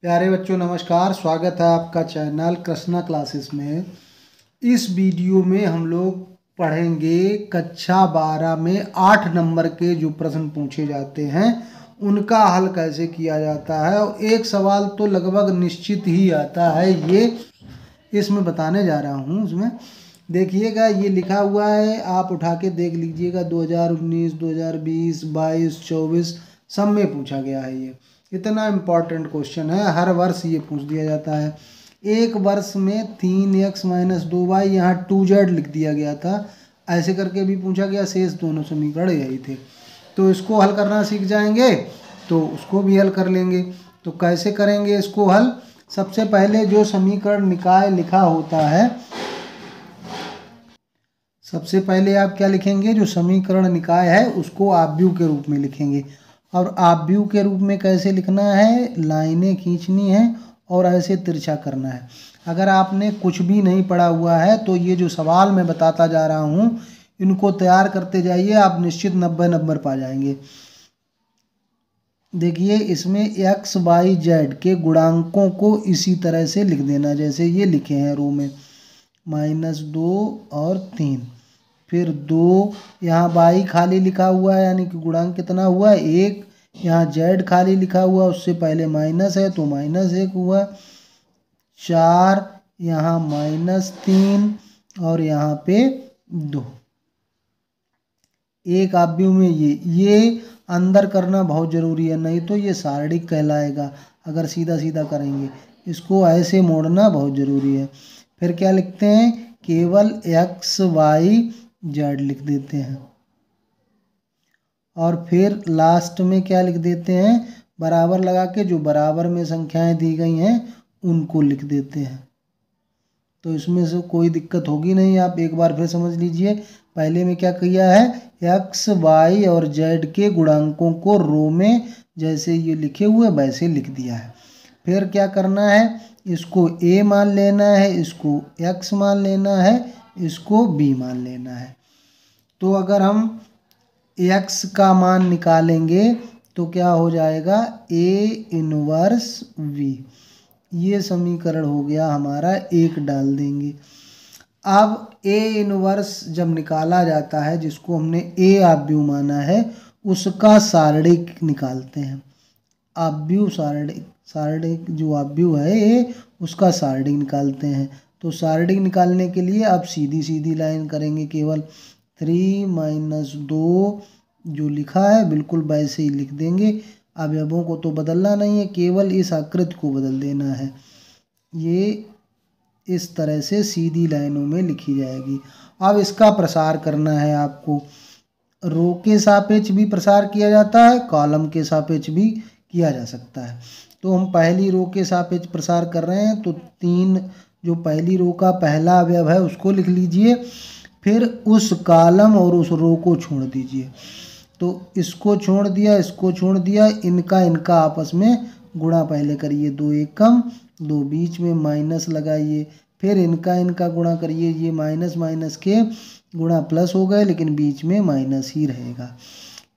प्यारे बच्चों नमस्कार। स्वागत है आपका चैनल कृष्णा क्लासेस में। इस वीडियो में हम लोग पढ़ेंगे कक्षा 12 में 8 नंबर के जो प्रश्न पूछे जाते हैं उनका हल कैसे किया जाता है। और एक सवाल तो लगभग निश्चित ही आता है, ये इसमें बताने जा रहा हूँ। उसमें देखिएगा ये लिखा हुआ है, आप उठा के देख लीजिएगा। 2019, 2020, 22, 24 सब में पूछा गया है। ये इतना इम्पॉर्टेंट क्वेश्चन है, हर वर्ष ये पूछ दिया जाता है। एक वर्ष में 3x - 2y यहाँ 2z लिख दिया गया था, ऐसे करके भी पूछा गया। शेष दोनों समीकरण यही थे, तो इसको हल करना सीख जाएंगे तो उसको भी हल कर लेंगे। तो कैसे करेंगे इसको हल? सबसे पहले जो समीकरण निकाय लिखा होता है, सबसे पहले आप क्या लिखेंगे? जो समीकरण निकाय है उसको आव्यूह के रूप में लिखेंगे। और आव्यूह के रूप में कैसे लिखना है? लाइनें खींचनी है और ऐसे तिरछा करना है। अगर आपने कुछ भी नहीं पढ़ा हुआ है तो ये जो सवाल मैं बताता जा रहा हूँ इनको तैयार करते जाइए, आप निश्चित 90 नंबर पा जाएंगे। देखिए इसमें x, y, z के गुणांकों को इसी तरह से लिख देना जैसे ये लिखे हैं रो में, -2 और 3। फिर 2 यहाँ y खाली लिखा हुआ है, यानी कि गुणांक कितना हुआ? 1। यहाँ z खाली लिखा हुआ, उससे पहले माइनस है तो -1 हुआ। 4 यहाँ -3 और यहाँ पे 2। एक आव्यूह में ये अंदर करना बहुत ज़रूरी है, नहीं तो ये सारणिक कहलाएगा। अगर सीधा सीधा करेंगे, इसको ऐसे मोड़ना बहुत ज़रूरी है। फिर क्या लिखते हैं? केवल x, y, z लिख देते हैं। और फिर लास्ट में क्या लिख देते हैं? बराबर लगा के जो बराबर में संख्याएं दी गई हैं उनको लिख देते हैं। तो इसमें से कोई दिक्कत होगी नहीं। आप एक बार फिर समझ लीजिए। पहले में क्या किया है? x, y और z के गुणांकों को रो में जैसे ये लिखे हुए वैसे लिख दिया है। फिर क्या करना है? इसको a मान लेना है, इसको x मान लेना है, इसको b मान लेना है। तो अगर हम x का मान निकालेंगे तो क्या हो जाएगा? a inverse v। ये समीकरण हो गया हमारा, 1 डाल देंगे। अब a इनवर्स जब निकाला जाता है, जिसको हमने a आव्यूह माना है, उसका सारणिक निकालते हैं। आव्यूह सारणिक जो आव्यूह है ये, उसका सारणिक निकालते हैं। तो सारणिक निकालने के लिए अब सीधी सीधी लाइन करेंगे। केवल 3 - 2 जो लिखा है बिल्कुल वैसे ही लिख देंगे। अवयवों को तो बदलना नहीं है, केवल इस आकृति को बदल देना है। ये इस तरह से सीधी लाइनों में लिखी जाएगी। अब इसका प्रसार करना है आपको। रो के सापेक्ष भी प्रसार किया जाता है, कॉलम के सापेक्ष भी किया जा सकता है। तो हम पहली रो के सापेक्ष प्रसार कर रहे हैं, तो 3 जो पहली रो का पहला अवयव है उसको लिख लीजिए। फिर उस कॉलम और उस रो को छोड़ दीजिए। तो इसको छोड़ दिया, इसको छोड़ दिया, इनका आपस में गुणा पहले करिए। 2 एकम 2, बीच में माइनस लगाइए। फिर इनका गुणा करिए। ये माइनस माइनस के गुणा प्लस हो गए, लेकिन बीच में माइनस ही रहेगा।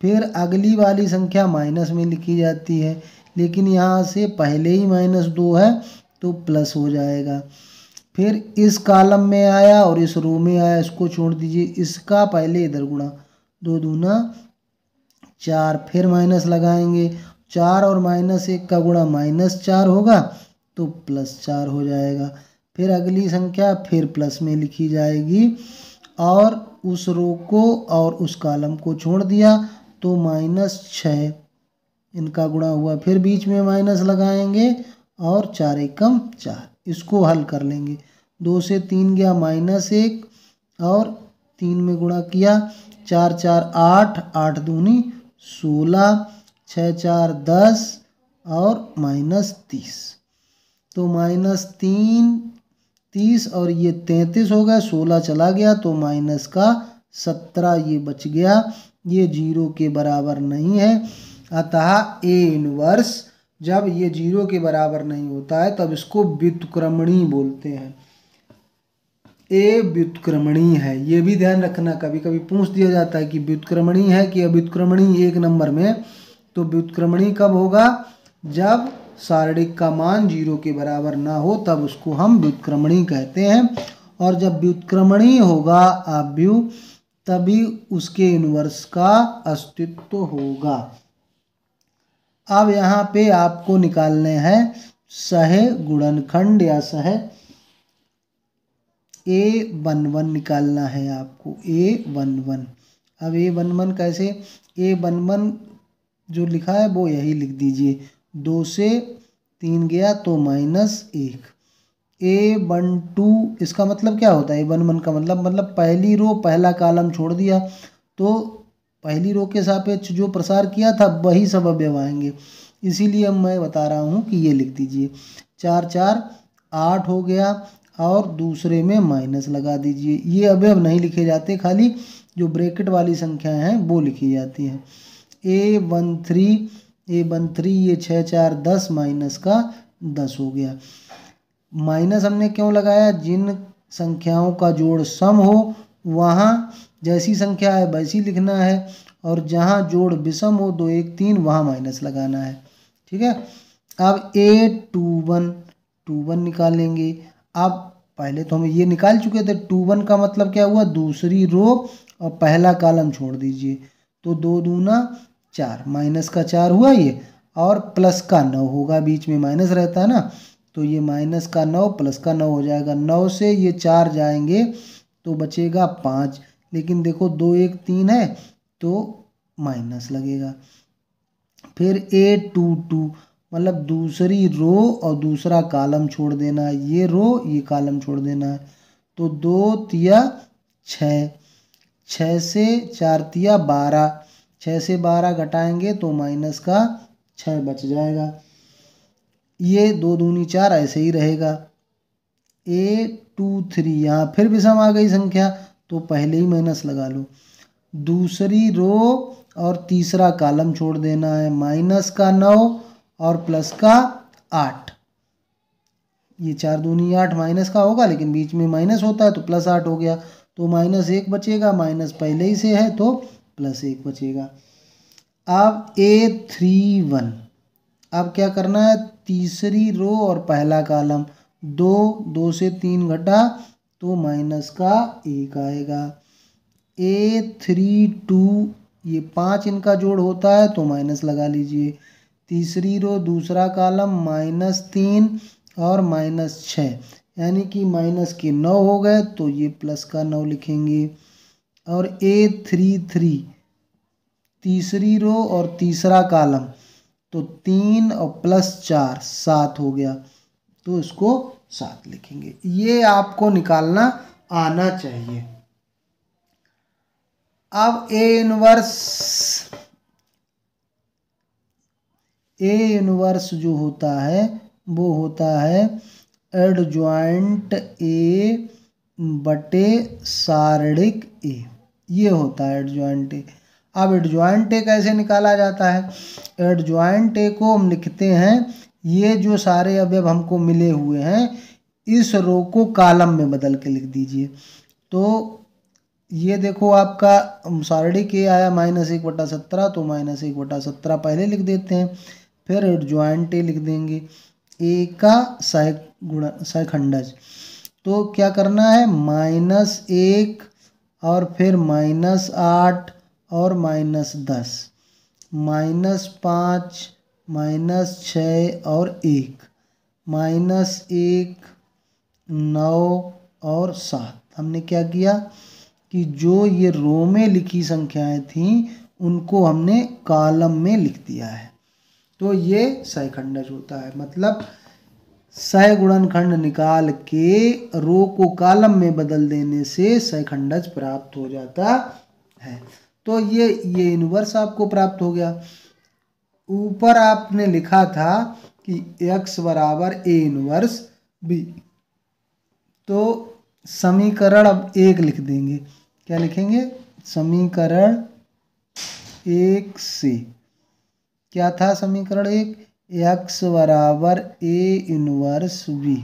फिर अगली वाली संख्या माइनस में लिखी जाती है, लेकिन यहाँ से पहले ही -2 है तो प्लस हो जाएगा। फिर इस कॉलम में आया और इस रो में आया, इसको छोड़ दीजिए। इसका पहले इधर गुणा, 2 दूना 4, फिर माइनस लगाएंगे। 4 और -1 का गुणा -4 होगा तो +4 हो जाएगा। फिर अगली संख्या फिर प्लस में लिखी जाएगी और उस रो को और उस कॉलम को छोड़ दिया तो -6 इनका गुणा हुआ। फिर बीच में माइनस लगाएंगे और 4 एकम 4। इसको हल कर लेंगे। 2 से 3 गया -1 और 3 में गुणा किया। 4 4 8, 8 दूनी 16, 6 4 10 और -30। तो -3 30 और ये 33 हो गया। 16 चला गया तो -17 ये बच गया। ये 0 के बराबर नहीं है। अतः a इनवर्स जब ये 0 के बराबर नहीं होता है तब इसको व्युत्क्रमणी बोलते हैं। ए व्युत्क्रमणी है, ये भी ध्यान रखना। कभी कभी पूछ दिया जाता है कि व्युत्क्रमणी है कि अव्युत्क्रमणी 1 नंबर में। तो व्युत्क्रमणी कब होगा? जब सारणिक का मान 0 के बराबर ना हो तब उसको हम व्युत्क्रमणीय कहते हैं। और जब व्युत्क्रमणीय होगा अवयव तभी उसके इनवर्स का अस्तित्व होगा। अब यहाँ पे आपको निकालने हैं सह गुणनखंड या सह A11 निकालना है आपको A11। अब A11 कैसे, A11 जो लिखा है वो यही लिख दीजिए, 2 से 3 गया तो -1। A12 इसका मतलब क्या होता है, A11 का मतलब पहली रो पहला कॉलम छोड़ दिया तो पहली रो के सापेक्ष जो प्रसार किया था वही सब अवयव आएंगे, इसीलिए अब मैं बता रहा हूँ कि ये लिख दीजिए। 4 4 8 हो गया और दूसरे में माइनस लगा दीजिए। ये अवयव नहीं लिखे जाते, खाली जो ब्रैकेट वाली संख्याएं हैं वो लिखी जाती हैं। A13 ये 6 4 10 माइनस का 10 हो गया। माइनस हमने क्यों लगाया, जिन संख्याओं का जोड़ सम हो वहाँ जैसी संख्या है वैसी लिखना है, और जहाँ जोड़ विषम हो 2 1 3 वहाँ माइनस लगाना है। ठीक है। अब A21 निकालेंगे। अब पहले तो हम ये निकाल चुके थे, 21 का मतलब क्या हुआ, दूसरी रो और पहला कॉलम छोड़ दीजिए तो 2 दूना 4, माइनस का 4 हुआ ये, और प्लस का 9 होगा, बीच में माइनस रहता है ना, तो ये माइनस का 9 प्लस का 9 हो जाएगा। 9 से ये 4 जाएंगे तो बचेगा 5, लेकिन देखो 2 1 3 है तो माइनस लगेगा। फिर A22 मतलब दूसरी रो और दूसरा कॉलम छोड़ देना है, ये रो ये कॉलम छोड़ देना है, तो 2 तिया 6, 6 से 4 तिया 12, 6 से 12 घटाएंगे तो माइनस का 6 बच जाएगा। ये 2 दूनी 4 ऐसे ही रहेगा। A23 यहाँ फिर विषम आ गई संख्या तो पहले ही माइनस लगा लो। दूसरी रो और तीसरा कॉलम छोड़ देना है, माइनस का 9 और प्लस का 8, ये 4 दूनी 8 माइनस का होगा, लेकिन बीच में माइनस होता है तो प्लस 8 हो गया, तो -1 बचेगा, माइनस पहले ही से है तो +1 बचेगा। अब A31, अब क्या करना है, तीसरी रो और पहला कॉलम 2 से 3 घटा तो माइनस का 1 आएगा। A32 ये 5 इनका जोड़ होता है तो माइनस लगा लीजिए। तीसरी रो दूसरा कॉलम -3 और -6, यानी कि माइनस के 9 हो गए तो ये प्लस का 9 लिखेंगे। और A33 तीसरी रो और तीसरा कॉलम तो 3 और +4 7 हो गया, तो इसको 7 लिखेंगे। ये आपको निकालना आना चाहिए। अब A इनवर्स जो होता है वो होता है एडजॉइंट A बटे सारणिक A, ये होता है एडजॉइंट A। अब एडजॉइंट A कैसे निकाला जाता है, एडजॉइंट A को हम लिखते हैं, ये जो सारे अवयव हमको मिले हुए हैं इस रो को कॉलम में बदल के लिख दीजिए। तो ये देखो आपका सारणिक A आया -1/17, तो -1/17 पहले लिख देते हैं, फिर एडजॉइंट A लिख देंगे, A का सहखंडज। तो क्या करना है, -1 और फिर -8 और -10, -5 -6 और 1, -1 9 और 7। हमने क्या किया कि जो ये रो में लिखी संख्याएं थीं उनको हमने कॉलम में लिख दिया है, तो ये सहखंडज होता है। मतलब सहगुणनखंड निकाल के रो को कॉलम में बदल देने से सहखंडज प्राप्त हो जाता है। तो ये इनवर्स आपको प्राप्त हो गया। ऊपर आपने लिखा था कि x बराबर A इनवर्स B, तो समीकरण अब 1 लिख देंगे। क्या लिखेंगे, समीकरण 1 से क्या था, समीकरण 1 x बराबर A इनवर्स B,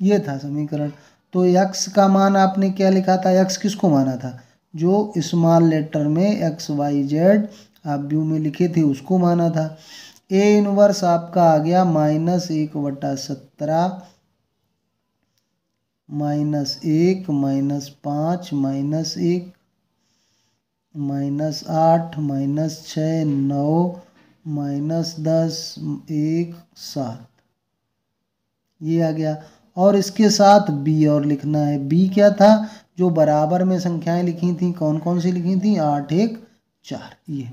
ये था समीकरण। तो x का मान आपने क्या लिखा था, x किसको माना था, जो स्मॉल लेटर में XYZ आप व्यू में लिखे थे उसको माना था। ए इनवर्स आपका आ गया -1/17 -1 -5 -1 -8 -6 9 -10 1 7, ये आ गया। और इसके साथ बी और लिखना है। बी क्या था, जो बराबर में संख्याएं लिखी थी, कौन कौन सी लिखी थी, 8 1 4, ये।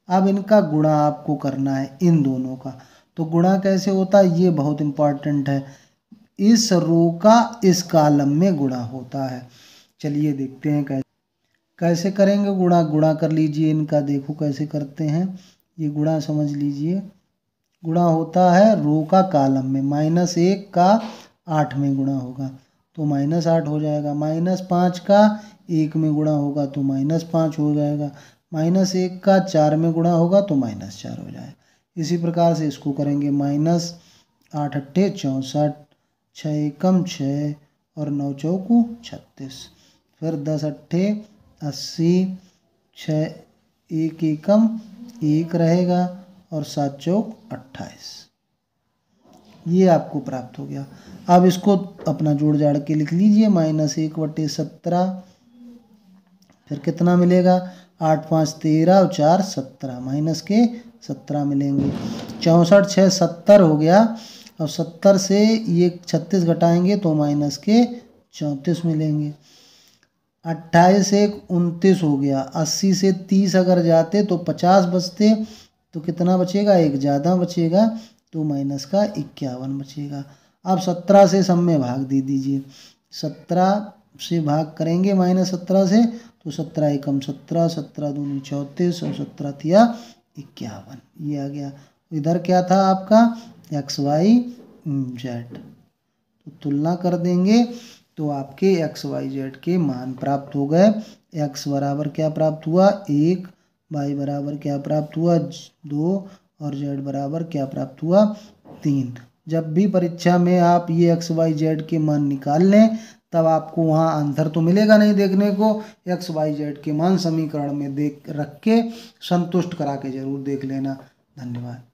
अब इनका गुणा आपको करना है, इन दोनों का। तो गुणा कैसे होता है, ये बहुत इंपॉर्टेंट है। इस रो का इस कॉलम में गुणा होता है। चलिए देखते हैं कैसे करेंगे गुणा। गुणा कर लीजिए इनका, देखो कैसे करते हैं। ये गुणा समझ लीजिए। गुणा होता है रो का कॉलम में। -1 का 8 में गुणा होगा तो -8 हो जाएगा। -5 का 1 में गुणा होगा तो -5 हो जाएगा। -1 का 4 में गुणा होगा तो -4 हो जाएगा। इसी प्रकार से इसको करेंगे। -8 अट्ठे 64, 6 एकम 6 और 9 चौकू 36, फिर 10 अट्ठे 80, 6 1 एकम 1 रहेगा और 7 चौक 28, ये आपको प्राप्त हो गया। अब इसको अपना जोड़ जाड़ के लिख लीजिए। -1/17, फिर कितना मिलेगा, 8 5 13 और 4 17, माइनस के 17 मिलेंगे। 64 6 70 हो गया और 70 से ये 36 घटाएंगे तो माइनस के 34 मिलेंगे। 28 1 29 हो गया। 80 से 30 अगर जाते तो 50 बचते, तो कितना बचेगा, एक ज़्यादा बचेगा तो माइनस का 51 बचेगा। अब 17 से सब में भाग दे दीजिए। 17 से भाग करेंगे -17 से तो 17 एकम 17, 17 दूनी 34 और 17 तिया 51, ये आ गया। इधर क्या था आपका, XYZ। तो तुलना कर देंगे तो आपके XYZ के मान प्राप्त हो गए। X बराबर क्या प्राप्त हुआ, 1, Y बराबर क्या प्राप्त हुआ, 2 और Z बराबर क्या प्राप्त हुआ, 3। जब भी परीक्षा में आप ये XYZ के मान निकाल लें तब आपको वहाँ आंसर तो मिलेगा नहीं देखने को। XYZ के मान समीकरण में देख रख के संतुष्ट करा के जरूर देख लेना। धन्यवाद।